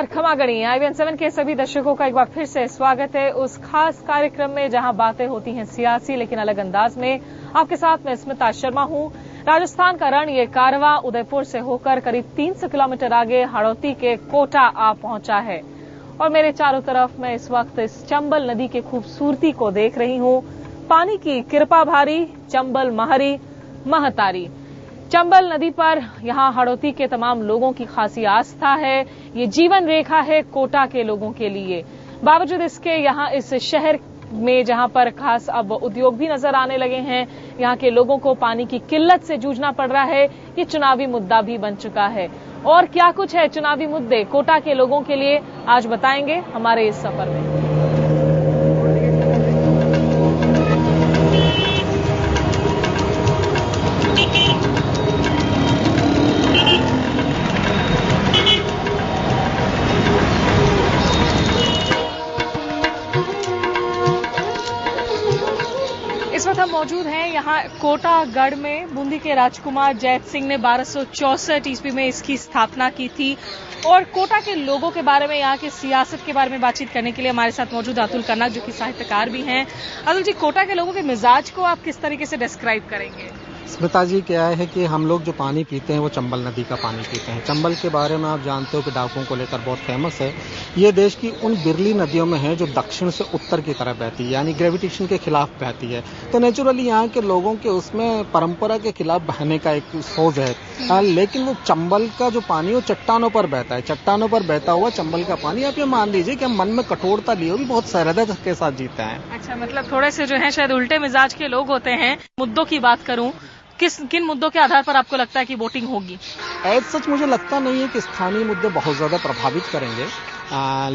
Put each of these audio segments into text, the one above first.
नमस्कार, खमा गणी। IVN7 के सभी दर्शकों का एक बार फिर से स्वागत है उस खास कार्यक्रम में जहां बातें होती हैं सियासी लेकिन अलग अंदाज में। आपके साथ मैं स्मिता शर्मा हूं। राजस्थान का रण ये कारवां उदयपुर से होकर करीब 300 किलोमीटर आगे हाड़ौती के कोटा आ पहुंचा है और मेरे चारों तरफ मैं इस वक्त इस चंबल नदी की खूबसूरती को देख रही हूं। पानी की कृपा भारी, चंबल महरी महतारी। चंबल नदी पर यहां हाड़ौती के तमाम लोगों की खासी आस्था है। ये जीवन रेखा है कोटा के लोगों के लिए। बावजूद इसके यहां इस शहर में जहां पर खास अब उद्योग भी नजर आने लगे हैं, यहां के लोगों को पानी की किल्लत से जूझना पड़ रहा है। ये चुनावी मुद्दा भी बन चुका है। और क्या कुछ है चुनावी मुद्दे कोटा के लोगों के लिए, आज बताएंगे हमारे इस सफर में। इस वक्त हम मौजूद हैं यहाँ कोटा गढ़ में। बूंदी के राजकुमार जैत सिंह ने 1264 ईस्वी में इसकी स्थापना की थी। और कोटा के लोगों के बारे में, यहाँ की सियासत के बारे में बातचीत करने के लिए हमारे साथ मौजूद अतुल कर्नाक, जो कि साहित्यकार भी हैं। अतुल जी, कोटा के लोगों के मिजाज को आप किस तरीके से डिस्क्राइब करेंगे? स्मिता जी, क्या है कि हम लोग जो पानी पीते हैं वो चंबल नदी का पानी पीते हैं। चंबल के बारे में आप जानते हो कि डाकुओं को लेकर बहुत फेमस है। ये देश की उन बिरली नदियों में है जो दक्षिण से उत्तर की तरफ बहती है, यानी ग्रेविटेशन के खिलाफ बहती है। तो नेचुरली यहाँ के लोगों के उसमें परंपरा के खिलाफ बहने का एक सोच है। लेकिन वो चंबल का जो पानी वो चट्टानों पर बहता है। चट्टानों पर बहता हुआ चंबल का पानी, आप ये मान लीजिए कि हम मन में कठोरता लिए भी बहुत सरलता के साथ जीते हैं। अच्छा, मतलब थोड़े से जो है शायद उल्टे मिजाज के लोग होते हैं। मुद्दों की बात करूं, किन मुद्दों के आधार पर आपको लगता है कि वोटिंग होगी? सच मुझे लगता नहीं है कि स्थानीय मुद्दे बहुत ज्यादा प्रभावित करेंगे।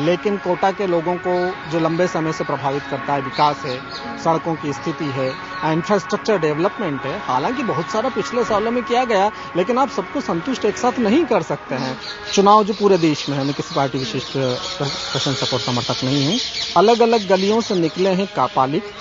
लेकिन कोटा के लोगों को जो लंबे समय से प्रभावित करता है विकास है, सड़कों की स्थिति है, इंफ्रास्ट्रक्चर डेवलपमेंट है। हालांकि बहुत सारा पिछले सालों में किया गया, लेकिन आप सबको संतुष्ट एक साथ नहीं कर सकते हैं। चुनाव जो पूरे देश में है, मैं किसी पार्टी विशिष्ट प्रशंसक और समर्थक नहीं हूँ। अलग अलग गलियों से निकले हैं कापालिक,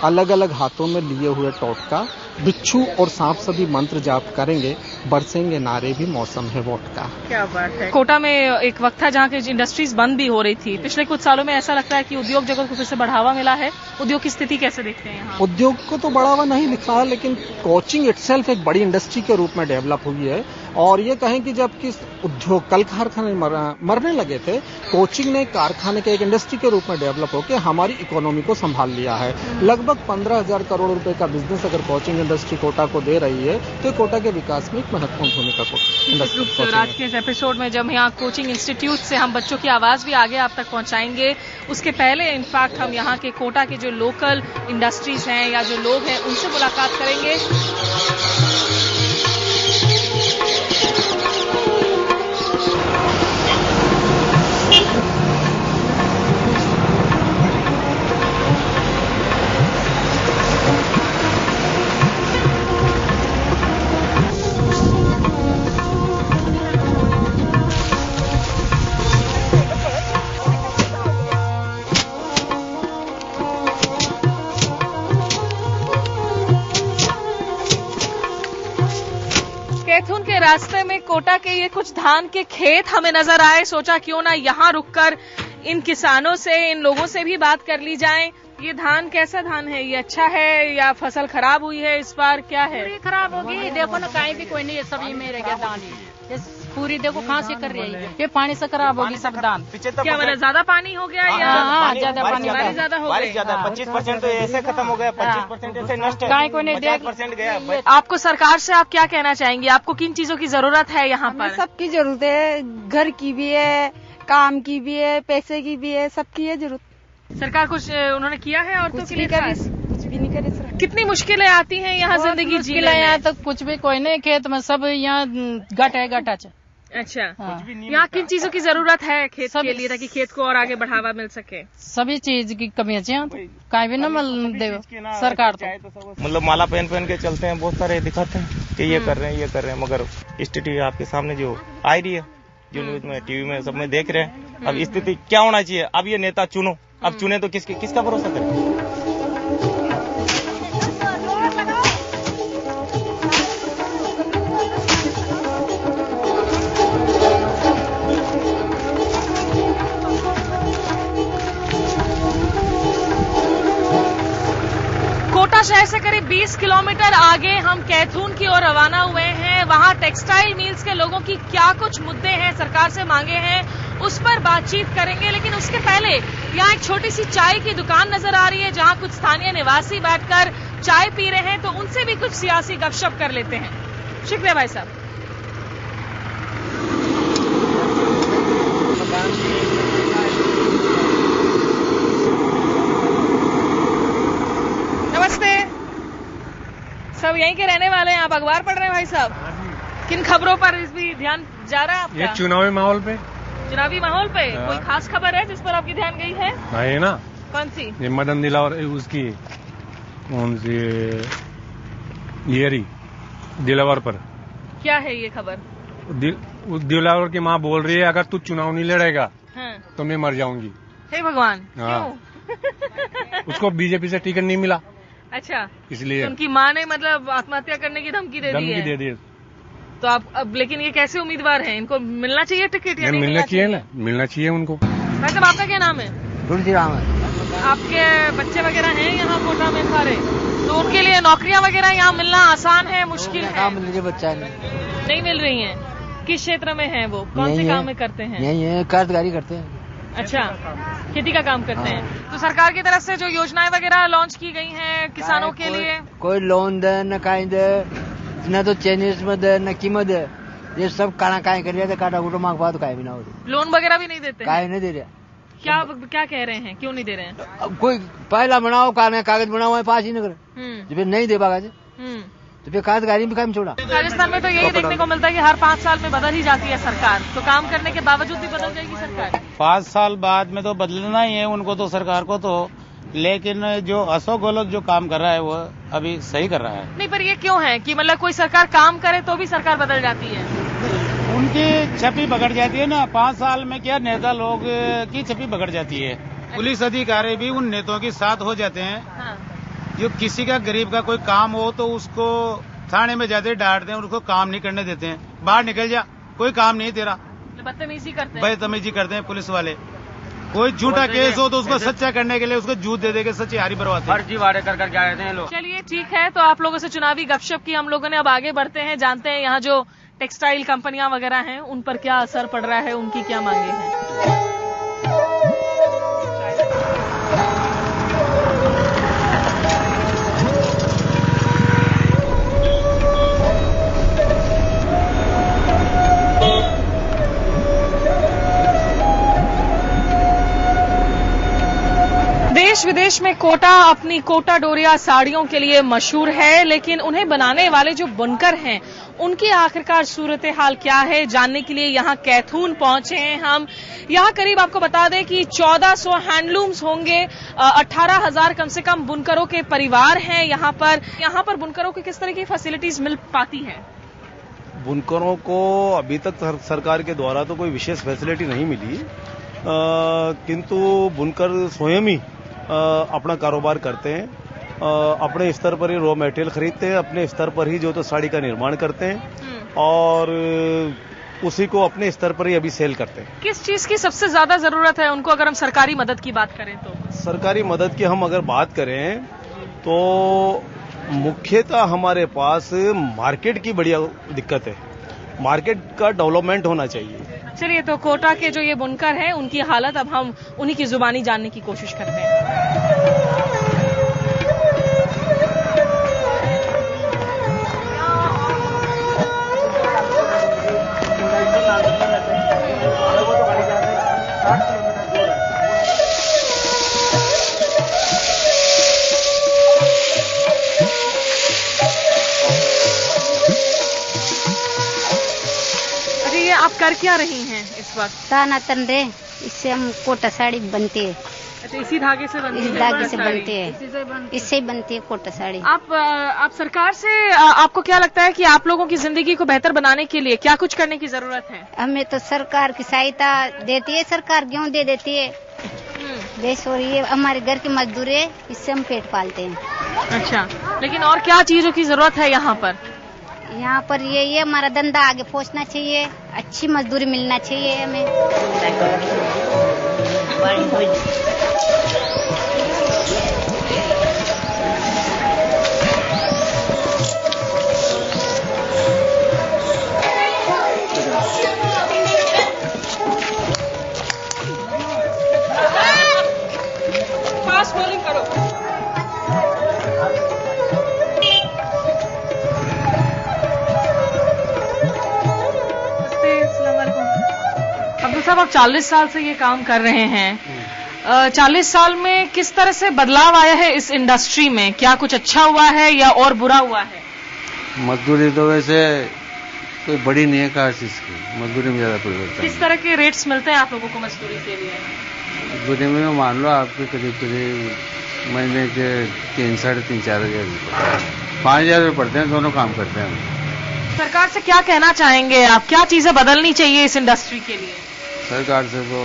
अलग अलग हाथों में लिए हुए टोटका, बिच्छू और सांप सभी मंत्र जाप करेंगे, बरसेंगे नारे भी मौसम है वोट का। क्या बात है। कोटा में एक वक्त था जहाँ की इंडस्ट्रीज बंद भी हो रही थी। पिछले कुछ सालों में ऐसा लगता है कि उद्योग जगत को फिर से बढ़ावा मिला है। उद्योग की स्थिति कैसे देखते हैं यहाँ? उद्योग को तो बढ़ावा नहीं लिखा है, लेकिन कोचिंग इटसेल्फ एक बड़ी इंडस्ट्री के रूप में डेवलप हुई है। और ये कहें कि जबकि उद्योग कल कारखाने मरने लगे थे, कोचिंग ने कारखाने के एक इंडस्ट्री के रूप में डेवलप होकर हमारी इकोनॉमी को संभाल लिया है। लगभग 15,000 करोड़ रुपए का बिजनेस अगर कोचिंग इंडस्ट्री कोटा को दे रही है, तो कोटा के विकास में एक महत्वपूर्ण भूमिका को। आज के इस एपिसोड में जब यहाँ कोचिंग इंस्टीट्यूट से हम बच्चों की आवाज भी आगे आप तक पहुंचाएंगे, उसके पहले इनफैक्ट हम यहाँ के कोटा के जो लोकल इंडस्ट्रीज हैं या जो लोग हैं उनसे मुलाकात करेंगे। कैथून के रास्ते में कोटा के ये कुछ धान के खेत हमें नजर आए। सोचा क्यों ना यहाँ रुककर इन किसानों से, इन लोगों से भी बात कर ली जाए। ये धान कैसा धान है? ये अच्छा है या फसल खराब हुई है इस बार? क्या है? पूरी खराब होगी। देखो ना, कहीं भी कोई नहीं है, सब ये मेरे क्या दान है। पूरी देखो कहाँ से कर रही है, ये पानी से खराब होगी सब दान। क्या मतलब ज्यादा पानी हो गया या? हाँ, ज्यादा पानी ज्यादा हो गया। 25% तो ऐसे खत्म हो गया, 25% ऐसे नष्ट है, 50% गया। आपको सरकार से आप क्या कहना चाहेंगे? आपको किन चीजों की जरूरत है यहाँ पर? सबकी जरूरत है, घर की भी है, काम की भी है, पैसे की भी है, सबकी है जरूरत। सरकार कुछ उन्होंने किया है? और तो कुछ भी नहीं करे सर। कितनी मुश्किलें आती हैं यहाँ जिंदगी जीने में? यहाँ तक कुछ भी कोई नहीं, खेत में सब यहाँ गट है, गट है। अच्छा, यहाँ किन चीजों की जरूरत है खेत के लिए, ताकि खेत को और आगे बढ़ावा मिल सके? सभी चीज की कमी है, कहीं भी न मिल दे सरकार तो। मतलब माला पहन के चलते हैं, बहुत सारे दिखाते हैं कि ये कर रहे हैं, ये कर रहे हैं, मगर स्थिति आपके सामने जो आ रही है, जो न्यूज में, टीवी में, सब में देख रहे हैं। अब स्थिति क्या होना चाहिए? अब ये नेता चुनो, अब चुने तो किसका भरोसा करें? कोटा शहर से करीब 20 किलोमीटर आगे हम कैथून की ओर रवाना हुए हैं। वहां टेक्सटाइल मिल्स के लोगों की क्या कुछ मुद्दे हैं, सरकार से मांगे हैं, उस पर बातचीत करेंगे। लेकिन उसके पहले यहाँ एक छोटी सी चाय की दुकान नजर आ रही है, जहां कुछ स्थानीय निवासी बैठकर चाय पी रहे हैं, तो उनसे भी कुछ सियासी गपशप कर लेते हैं। शुक्रिया भाई साहब। नमस्ते। सब यहीं के रहने वाले हैं, आप अखबार पढ़ रहे हैं भाई साहब? किन खबरों पर इस भी ध्यान जा रहा है आपका? ये चुनावी माहौल पे। चुनावी माहौल पे कोई खास खबर है जिस पर आपकी ध्यान गई है? है ना। कौन सी? ये मदन दिलावर उसकी कौन सी ये दिलावर पर। क्या है ये खबर? दिलावर की माँ बोल रही है अगर तू चुनाव नहीं लड़ेगा हाँ। तो मैं मर जाऊंगी। हे भगवान, हाँ। क्यों? उसको बीजेपी से टिकट नहीं मिला। अच्छा, इसलिए तो उनकी माँ ने मतलब आत्महत्या करने की धमकी दे दी है। तो आप अब लेकिन ये कैसे उम्मीदवार हैं? इनको मिलना चाहिए टिकट या नहीं मिलना चाहिए ना? मिलना चाहिए उनको। भाई साहब, आपका क्या नाम है? तुलसीराम। आपके बच्चे वगैरह हैं यहाँ कोटा में सारे, तो उनके लिए नौकरियाँ वगैरह यहाँ मिलना आसान है, मुश्किल है? काम मिल बच्चा नहीं मिल रही हैं। किस क्षेत्र में हैं वो? कौन से काम में करते हैं? यही काश्तकारी करते हैं। अच्छा, खेती का काम करते हैं। तो सरकार की तरफ से जो योजनाएं वगैरह लॉन्च की गई हैं किसानों के लिए, कोई लोन दे न काई दे, न तो चेनिस में दे न कीमत दे, ये सब काना काय कर रहे थे, काटा कूटो मांग पाओ तो काय भी ना हो रही। लोन वगैरह भी नहीं देते? काय नहीं दे रहे। क्या कह रहे हैं, क्यों नहीं दे रहे हैं? अब कोई पहला बनाओ कागज बनाओ है, पास ही न करे, जब नहीं दे पागा तो फिर काश्तकारी भी काम छोड़ा। राजस्थान में तो यही देखने को मिलता है कि हर 5 साल में बदल ही जाती है सरकार, तो काम करने के बावजूद भी बदल जाएगी सरकार। 5 साल बाद में तो बदलना ही है उनको, तो सरकार को तो। लेकिन जो अशोक गहलोत जो काम कर रहा है वो अभी सही कर रहा है। नहीं, पर ये क्यों है कि मतलब कोई सरकार काम करे तो भी सरकार बदल जाती है? उनकी छवि बिगड़ जाती है ना। 5 साल में क्या नेता लोग की छवि बिगड़ जाती है। पुलिस अधिकारी भी उन नेताओं के साथ हो जाते हैं। हाँ। जो किसी का गरीब का कोई काम हो तो उसको थाने में जाते डांटते हैं, उसको काम नहीं करने देते हैं। बाहर निकल जा, कोई काम नहीं तेरा। बदतमीजी करते हैं। बदतमीजी करते हैं पुलिस वाले। कोई झूठा केस हो तो उसको सच्चा करने के लिए उसको झूठ दे देके सच्ची हारी बरवाते हैं। फर्जीवाड़े कर करके आए थे लोग। चलिए ठीक है, तो आप लोगों से चुनावी गपशप की हम लोगों ने, अब आगे बढ़ते हैं, जानते हैं यहाँ जो टेक्सटाइल कंपनियां वगैरह हैं उन पर क्या असर पड़ रहा है, उनकी क्या मांगे हैं। देश विदेश में कोटा अपनी कोटा डोरिया साड़ियों के लिए मशहूर है, लेकिन उन्हें बनाने वाले जो बुनकर हैं उनकी आखिरकार सूरत हाल क्या है, जानने के लिए यहाँ कैथून पहुंचे हैं हम। यहाँ करीब आपको बता दें कि 1400 हैंडलूम्स होंगे, 18,000 कम से कम बुनकरों के परिवार हैं यहाँ पर बुनकरों को किस तरह की फैसिलिटीज मिल पाती है? बुनकरों को अभी तक सरकार के द्वारा तो कोई विशेष फैसिलिटी नहीं मिली, किंतु बुनकर स्वयं ही अपना कारोबार करते हैं, अपने स्तर पर ही रॉ मटेरियल खरीदते हैं, अपने स्तर पर ही जो तो साड़ी का निर्माण करते हैं और उसी को अपने स्तर पर ही अभी सेल करते हैं। किस चीज की सबसे ज्यादा जरूरत है उनको, अगर हम सरकारी मदद की बात करें तो? सरकारी मदद की हम अगर बात करें तो मुख्यतः हमारे पास मार्केट की बढ़िया दिक्कत है, मार्केट का डेवलपमेंट होना चाहिए। चलिए, तो कोटा के जो ये बुनकर हैं उनकी हालत अब हम उन्हीं की जुबानी जानने की कोशिश करते हैं। आप कर क्या रही हैं इस वक्त? ताना तन रहे, इससे हम कोटा साड़ी बनती है। अच्छा, इसी धागे से बनती है? इस धागे से बनती है, इससे ही बनती है कोटा साड़ी। आप सरकार से आपको क्या लगता है कि आप लोगों की जिंदगी को बेहतर बनाने के लिए क्या कुछ करने की जरूरत है? हमें तो सरकार की सहायता देती है, सरकार गेहूँ दे देती है देश, और ये हमारे घर की मजदूरी है, इससे हम पेट पालते हैं। अच्छा, लेकिन और क्या चीजों की जरूरत है यहाँ पर? यहाँ पर ये हमारा धंधा आगे पहुँचना चाहिए, अच्छी मजदूरी मिलना चाहिए हमें। आप 40 साल से ये काम कर रहे हैं, 40 साल में किस तरह से बदलाव आया है इस इंडस्ट्री में? क्या कुछ अच्छा हुआ है या और बुरा हुआ है? मजदूरी तो वैसे कोई बड़ी नहीं है खास चीज की, मजदूरी में ज्यादा परिवर्तन। किस तरह के रेट्स मिलते हैं आप लोगों को मजदूरी के लिए? मजदूरी में मान लो आपके करीब महीने के 3, 3.5, 4 हज़ार रुपये, 5 हज़ार रुपये पड़ते हैं, दोनों काम करते हैं हम। सरकार से क्या कहना चाहेंगे आप? क्या चीजें बदलनी चाहिए इस इंडस्ट्री के लिए? सरकार से तो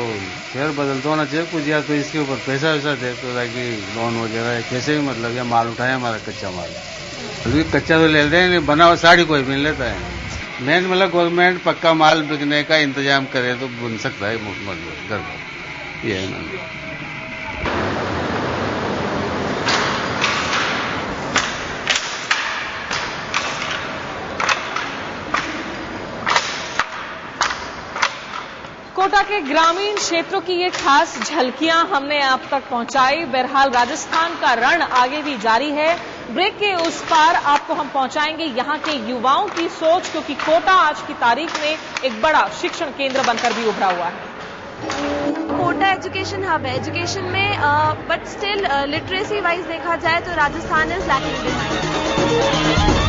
फिर बदलता होना चाहिए कुछ, या तो इसके ऊपर पैसा वैसा दे तो ताकि लोन वगैरह कैसे भी मतलब या माल उठाए हमारा कच्चा माल। अभी कच्चा तो ले लेते हैं, बना हुआ साड़ी कोई भी लेता है। मेन मतलब गवर्नमेंट पक्का माल बिकने का इंतजाम करे तो बन सकता है मतलब घर पर, ये है ना। कोटा के ग्रामीण क्षेत्रों की ये खास झलकियां हमने आप तक पहुंचाई। बहरहाल राजस्थान का रण आगे भी जारी है। ब्रेक के उस पार आपको हम पहुंचाएंगे यहां के युवाओं की सोच, क्योंकि कोटा आज की तारीख में एक बड़ा शिक्षण केंद्र बनकर भी उभरा हुआ है। कोटा एजुकेशन हब है, एजुकेशन में बट स्टिल लिटरेसी वाइज देखा जाए तो राजस्थान इज लैकिंग बिहाइंड।